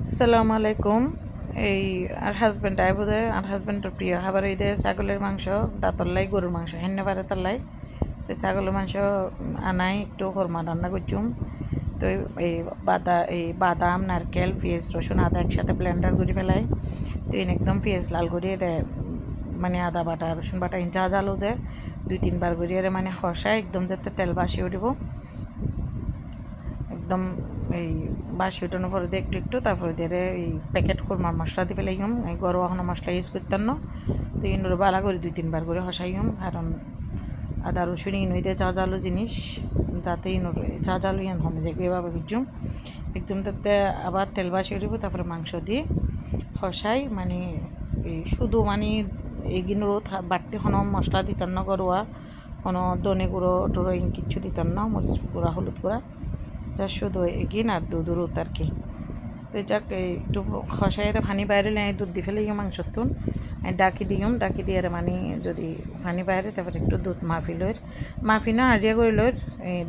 আসসালামু আলাইকুম। এই আর হাজব্যান্ড আই বোধ আর হাজব্যান্ডের প্রিয় খাবার এই দে ছাগলের মাংস, দাঁতরলাই গরুর মাংস হেন্নে পারে তারলাই। তো ছাগলের মাংস আনাই একটু খরমা রান্না করছুম। তো এই বাদাম নারকেল পেঁয়াজ রসুন আদা একসাথে ব্লেন্ডার করে ফেলাই। তো একদম পেঁয়াজ লাল করে এটা মানে আদা বাটা রসুন বাটা যা জালো যে 2-3 বার করে মানে হসায় একদম যাতে তেল বাসি উঠিব একদম এই বাসি উঠানোর পরে দিয়ে একটু একটু তারপরে দিয়ে এই প্যাকেট কোরমার মশলা দিয়ে ফেলাইম। এই গরম এখনো মশলা ইউজ করতাম না। তো ইনুর বালা করে 2-3 বার করে হসাইম, কারণ আদা রসুন ইনুইতে যা জালো জিনিস যাতে ইনুর যা জালো ইয়ান হমে যে এভাবে বুঝুম একদম তাতে আবার তেল বাসি উঠিব। তারপরে মাংস দিয়ে হসাই মানে এই শুধু মানে এইগিনুরও বাড়তি কোনো মশলা দিতাম না, গরুয়া কোনো দনে গুঁড়ো টুড়ো কিচ্ছু দিতাম না, মরিচ গুঁড়া হলুদ গুঁড়া যা শুধু এগিন আর দুধ আর কি। তো যাক একটু খসাইয়ের ফানি বাইরে দুধ দিয়ে ফেলে মাংসর তুন ডাকি দিয়ে মানে যদি ফানি বাইরে তারপরে একটু দুধ মাফি না আড়িয়া করে লইর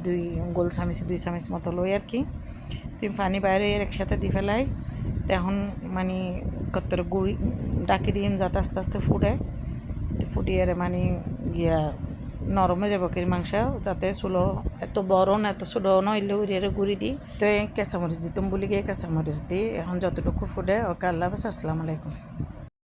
2 চামচ মতো লই আর কি। তুমি ফানি বাইরে একসাথে দিয়ে ফেলাই। তখন মানে কত গুড়ি ডাকি দিম যাতে আস্তে আস্তে ফুটিয়ে মানে গিয়া নরমে যাব কি মাংস, যাতে চুলো এত বড় না এত ছোটো নইলে উড়িয়ে গুড়ি দিই। তো এই কাঁচামরিচ দিতাম বলি গিয়ে কাঁচামরিচ দিই। এখন যতটুকু ফুটে ওকে আল্লাহ হাফেজ, আসসালামু আলাইকুম।